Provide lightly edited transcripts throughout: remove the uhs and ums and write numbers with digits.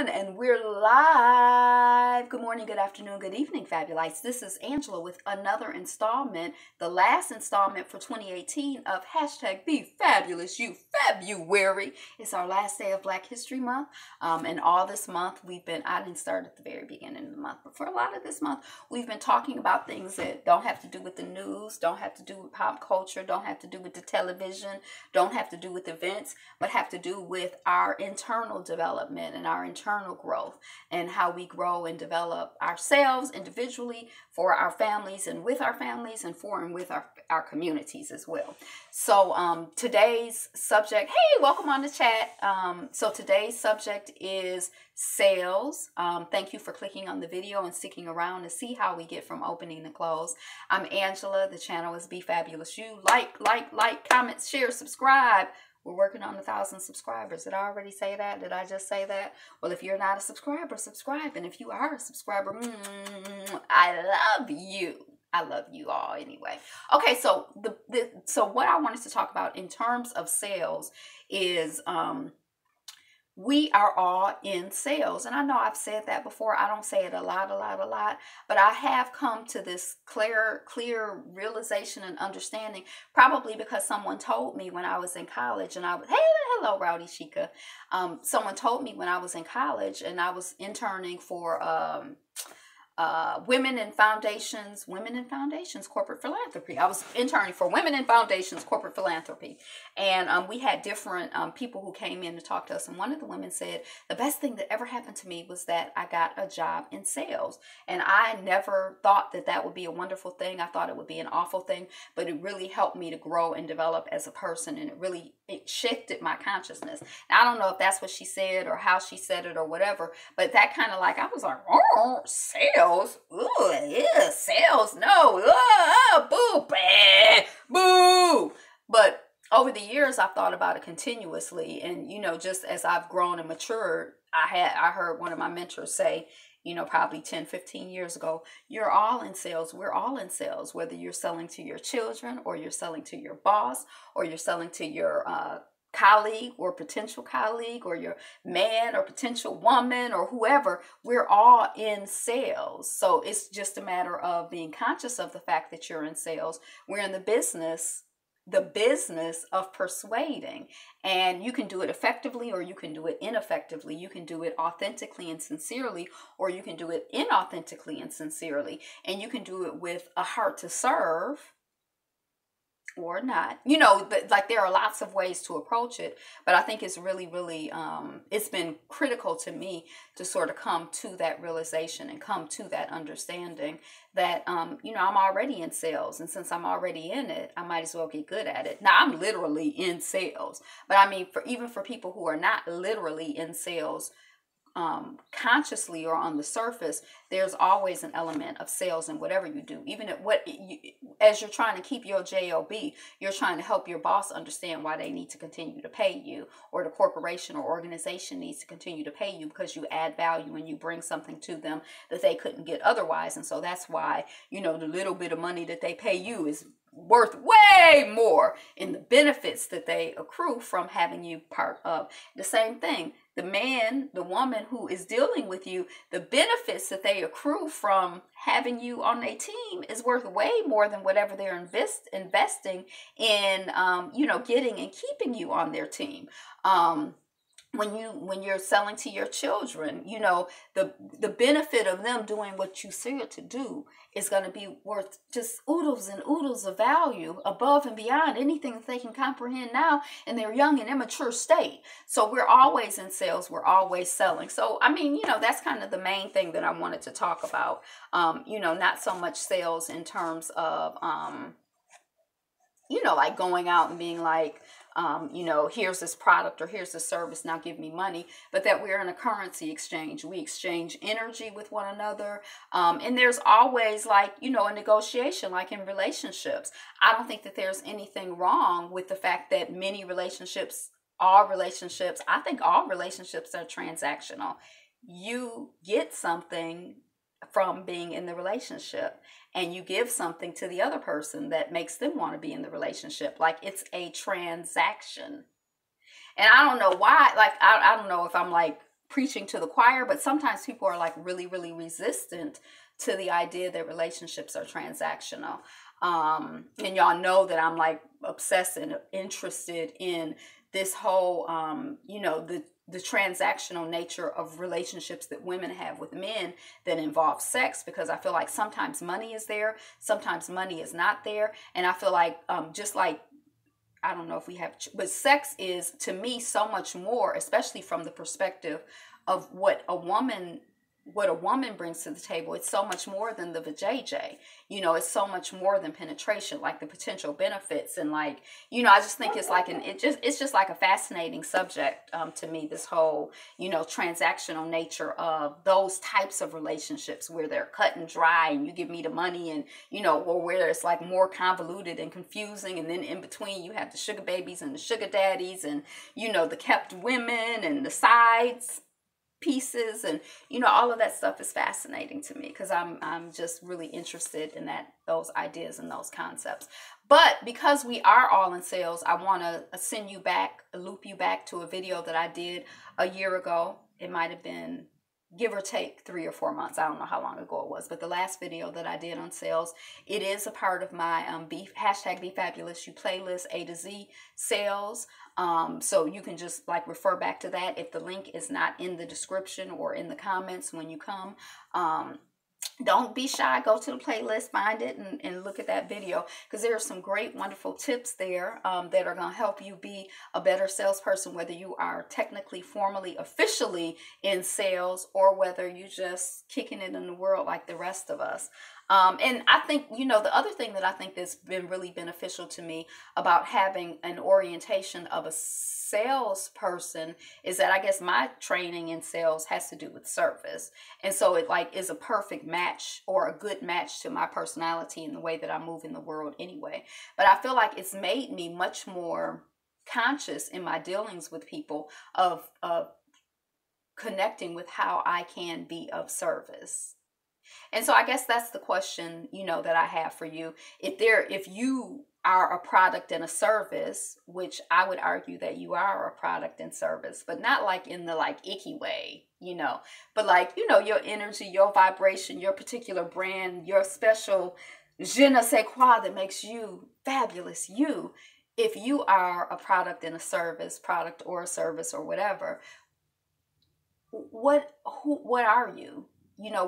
everyone, and we're live. Good morning, good afternoon, good evening, Fabulites. This is Angela with another installment, the last installment for 2018 of hashtag Be Fabulous You February. It's our last day of Black History Month, and all this month I didn't start at the very beginning of the month, but for a lot of this month, we've been talking about things that don't have to do with the news, don't have to do with pop culture, don't have to do with the television, don't have to do with events, but have to do with our internal development and our internal growth and how we grow and develop ourselves individually, for our families and with our families, and for and with our communities as well. So today's subject, hey, welcome on the chat. So today's subject is sales. Thank you for clicking on the video and sticking around to see how we get from opening to close. I'm Angela. The channel is Be Fabulous You. Like, comment, share, subscribe. We're working on 1,000 subscribers. Did I already say that? Did I just say that? Well, if you're not a subscriber, subscribe. And if you are a subscriber, I love you. I love you all anyway. Okay, so so what I wanted to talk about in terms of sales is we are all in sales. And I know I've said that before. I don't say it a lot, but I have come to this clear realization and understanding, probably because someone told me when I was in college, and hello, Rowdy Chica. Someone told me when I was in college and I was interning for Women in Foundations Corporate Philanthropy. I was interning for Women in Foundations Corporate Philanthropy. And we had different people who came in to talk to us. And one of the women said, the best thing that ever happened to me was that I got a job in sales. And I never thought that that would be a wonderful thing. I thought it would be an awful thing, but it really helped me to grow and develop as a person. And it shifted my consciousness. Now, I don't know if that's what she said or how she said it or whatever, but that kind of like, I was like, oh, sales. Ooh, yeah, sales. No. Boo. Bah, boo. But over the years, I've thought about it continuously. And, just as I've grown and matured, I heard one of my mentors say, probably 10, 15 years ago, you're all in sales. We're all in sales, whether you're selling to your children or you're selling to your boss or you're selling to your colleague or potential colleague or your man or potential woman or whoever. We're all in sales. So it's just a matter of being conscious of the fact that you're in sales. We're in the business of persuading, and you can do it effectively or you can do it ineffectively. You can do it authentically and sincerely, or you can do it inauthentically and sincerely, and you can do it with a heart to serve or not. Like there are lots of ways to approach it, but I think it's really it's been critical to me to sort of come to that realization and come to that understanding that I'm already in sales, and since I'm already in it, I might as well get good at it. Now, I'm literally in sales, but I mean, even for people who are not literally in sales, consciously or on the surface, there's always an element of sales in whatever you do. Even as you're trying to keep your job, you're trying to help your boss understand why they need to continue to pay you, or the corporation or organization needs to continue to pay you because you add value and you bring something to them that they couldn't get otherwise. And so that's why, the little bit of money that they pay you is worth way more in the benefits that they accrue from having you part of. The same thing, the woman who is dealing with you, the benefits that they accrue from having you on their team is worth way more than whatever they're investing in, getting and keeping you on their team. When you're selling to your children, the benefit of them doing what you said to do is going to be worth just oodles and oodles of value above and beyond anything that they can comprehend now in their young and immature state. So we're always in sales. We're always selling. So, I mean, that's kind of the main thing that I wanted to talk about. Not so much sales in terms of, like going out and being like, here's this product or here's this service, now give me money, but that we're in a currency exchange. We exchange energy with one another. And there's always like, a negotiation, like in relationships. I don't think that there's anything wrong with the fact that I think all relationships are transactional. You get something from being in the relationship, and you give something to the other person that makes them want to be in the relationship. Like, it's a transaction. And I don't know why, like, I don't know if I'm like preaching to the choir, but sometimes people are like really, really resistant to the idea that relationships are transactional. And y'all know that I'm like obsessed and interested in this whole, the transactional nature of relationships that women have with men that involve sex, because I feel like sometimes money is there, sometimes money is not there. And I feel like, just like, I don't know if we have, but sex is to me so much more, especially from the perspective of what a woman brings to the table. It's so much more than the vajayjay. It's so much more than penetration, like the potential benefits. And like, I just think it's like it's just like a fascinating subject to me, this whole, transactional nature of those types of relationships where they're cut and dry and you give me the money, and, or where it's like more convoluted and confusing. And then in between you have the sugar babies and the sugar daddies and, the kept women and the sides pieces, and all of that stuff is fascinating to me, because I'm just really interested in those ideas and those concepts. But because we are all in sales, I want to loop you back to a video that I did a year ago. It might have been, give or take, 3 or 4 months. I don't know how long ago it was, but the last video that I did on sales, it is a part of my hashtag Be Fabulous You playlist, A to Z sales. So you can just like refer back to that if the link is not in the description or in the comments when you come. Don't be shy. Go to the playlist, find it, and look at that video, because there are some great, wonderful tips there that are going to help you be a better salesperson, whether you are technically, formally, officially in sales, or whether you're just kicking it in the world like the rest of us. And I think, the other thing that I think that's been really beneficial to me about having an orientation of a salesperson is that I guess my training in sales has to do with service. And so it like is a perfect match, or a good match, to my personality and the way that I move in the world anyway. But I feel like it's made me much more conscious in my dealings with people of connecting with how I can be of service. And so I guess that's the question, that I have for you. If you are a product and a service, which I would argue that you are a product and service, but not like in the like icky way, but like, your energy, your vibration, your particular brand, your special je ne sais quoi that makes you fabulous, you. If you are a product and a service, product or a service or whatever, what are you?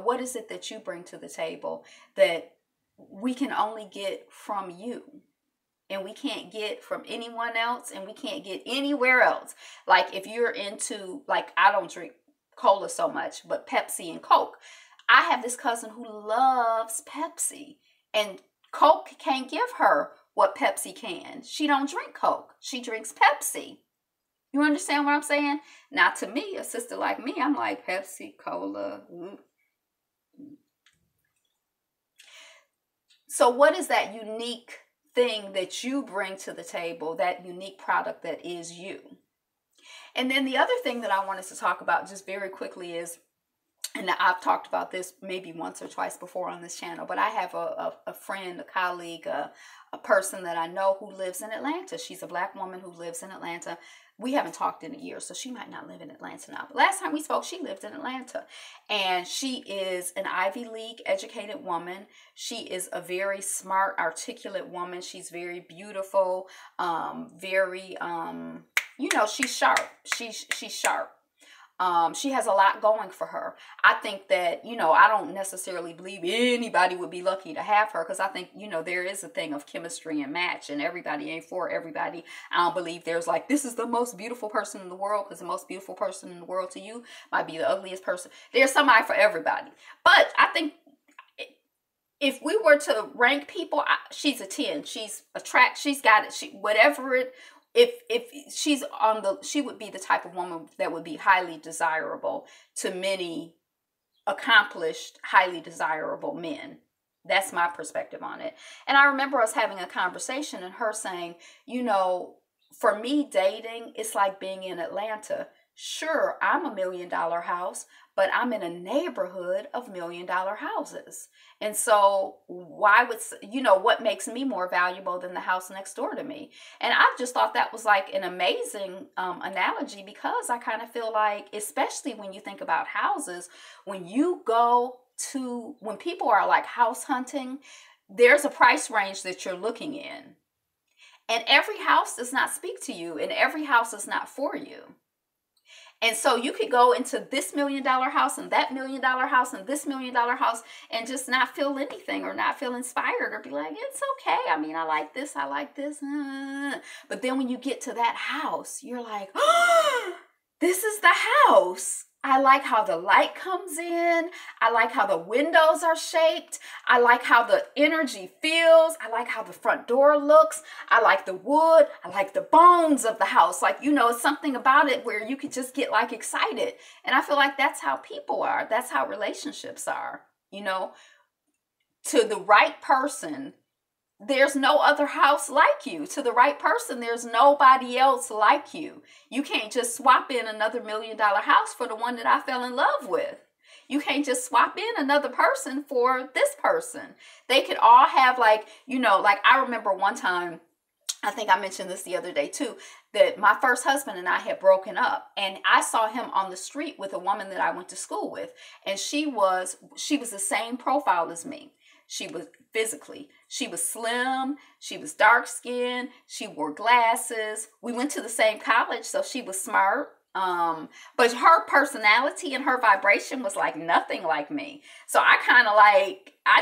What is it that you bring to the table that we can only get from you, and we can't get from anyone else, and we can't get anywhere else? Like if you're into, like, I don't drink cola so much, but Pepsi and Coke. I have this cousin who loves Pepsi, and Coke can't give her what Pepsi can. She don't drink Coke. She drinks Pepsi. You understand what I'm saying? Now, to me, a sister like me, I'm like Pepsi, cola. So what is that unique thing that you bring to the table, that unique product that is you? And then the other thing that I wanted to talk about just very quickly is, and I've talked about this maybe once or twice before on this channel, but I have a friend, a colleague, a person that I know who lives in Atlanta. She's a Black woman who lives in Atlanta. We haven't talked in a year, so she might not live in Atlanta now. But last time we spoke, she lived in Atlanta. And she is an Ivy League educated woman. She is a very smart, articulate woman. She's very beautiful, she's sharp. She's sharp. She has a lot going for her. I think that, I don't necessarily believe anybody would be lucky to have her, because I think, there is a thing of chemistry and match, and everybody ain't for everybody. I don't believe there's like, this is the most beautiful person in the world, because the most beautiful person in the world to you might be the ugliest person. There's somebody for everybody. But I think if we were to rank people, she's a 10. She's got it. If she's she would be the type of woman that would be highly desirable to many accomplished, highly desirable men. That's my perspective on it. And I remember us having a conversation and her saying, for me, dating, it's like being in Atlanta. Sure, I'm $1 million house, but I'm in a neighborhood of $1 million houses. And so why would, what makes me more valuable than the house next door to me? And I just thought that was like an amazing analogy, because I kind of feel like, especially when you think about houses, when people are like house hunting, there's a price range that you're looking in. And every house does not speak to you, and every house is not for you. And so you could go into this $1 million house and that $1 million house and this $1 million house and just not feel anything, or not feel inspired, or be like, it's okay. I mean, I like this. But then when you get to that house, you're like, oh, this is the house. I like how the light comes in. I like how the windows are shaped. I like how the energy feels. I like how the front door looks. I like the wood. I like the bones of the house. Like, it's something about it where you could just get like excited. And I feel like that's how people are. That's how relationships are. To the right person, there's no other house like you. To the right person, there's nobody else like you. You can't just swap in another $1 million house for the one that I fell in love with. You can't just swap in another person for this person. They could all have like I remember one time, I think I mentioned this the other day too, that my first husband and I had broken up, and I saw him on the street with a woman that I went to school with. And she was the same profile as me. She was slim, she was dark skinned, she wore glasses. We went to the same college, so she was smart. But her personality and her vibration was like nothing like me. So I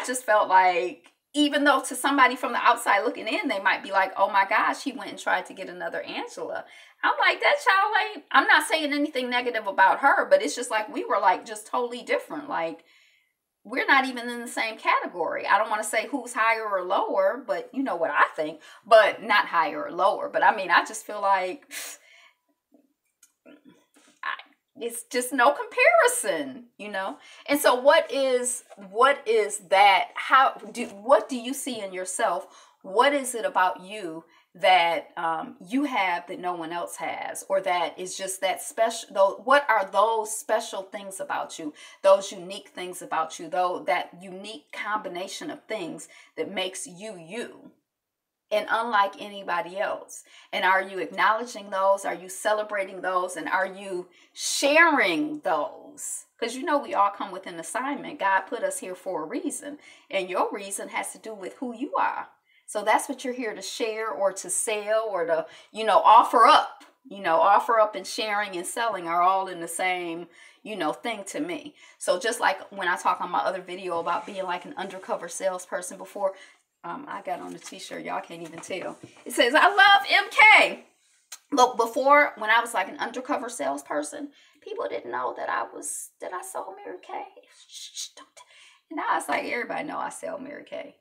just felt like, even though to somebody from the outside looking in, they might be like, oh my gosh, he went and tried to get another Angela. I'm like, that child ain't, I'm not saying anything negative about her, but it's just like, we were like just totally different. Like, we're not even in the same category. I don't want to say who's higher or lower, but you know what I think, but not higher or lower. But I mean, I just feel like it's just no comparison, And so what is that? What do you see in yourself? What is it about you that you have that no one else has, or that is just that special? Though, what are those special things about you? Those unique things about you? Though that unique combination of things that makes you you, and unlike anybody else. And are you acknowledging those? Are you celebrating those? And are you sharing those? Because we all come with an assignment. God put us here for a reason, and your reason has to do with who you are. So that's what you're here to share, or to sell, or to, offer up. Offer up and sharing and selling are all in the same, thing to me. So just like when I talk on my other video about being like an undercover salesperson before, I got on the t-shirt, y'all can't even tell. It says, I love MK. Look, before, when I was like an undercover salesperson, people didn't know that I sold Mary Kay. And now it's like, everybody know I sell Mary Kay.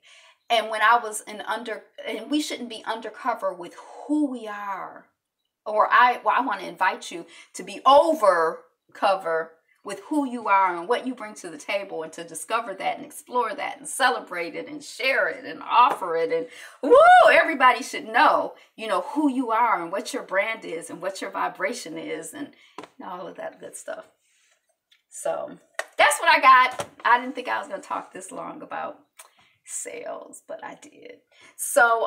And when I was and we shouldn't be undercover with who we are. Or I want to invite you to be overcover with who you are and what you bring to the table, and to discover that and explore that and celebrate it and share it and offer it. And everybody should know, who you are and what your brand is and what your vibration is, and all of that good stuff. So that's what I got. I didn't think I was going to talk this long about sales, but I did. So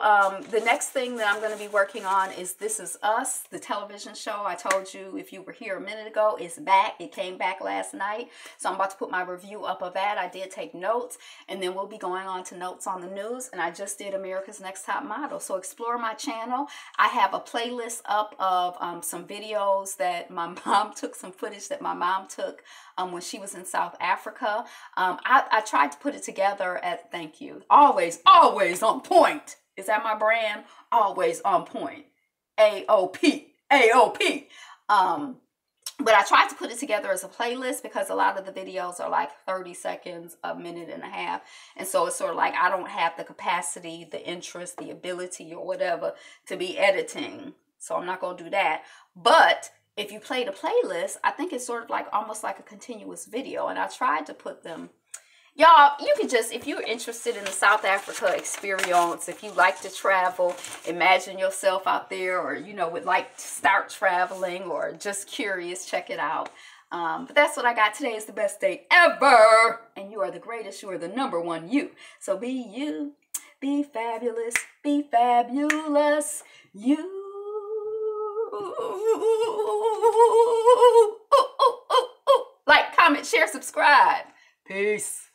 the next thing that I'm going to be working on is This Is Us, the television show. I told you, if you were here a minute ago, it's back. It came back last night. So I'm about to put my review up of that. I did take notes, and then we'll be going on to notes on the news. And I just did America's Next Top Model. So explore my channel. I have a playlist up of some videos that my mom took, some footage that my mom took when she was in South Africa. I tried to put it together at, thank you, always on point. Is that my brand? Always on point. AOP. But I tried to put it together as a playlist, because a lot of the videos are like 30 seconds, a minute and a half. And so it's sort of like I don't have the capacity, the interest, the ability, or whatever to be editing. So I'm not going to do that. But if you play the playlist, I think it's sort of like almost like a continuous video. And I tried to put them Y'all, you can just, if you're interested in the South Africa experience, if you like to travel, imagine yourself out there, or, you know, would like to start traveling, or just curious, check it out. But that's what I got today. Is the best day ever. And you are the greatest. You are the number one you. So be you. Be fabulous. Be fabulous. You. Like, comment, share, subscribe. Peace.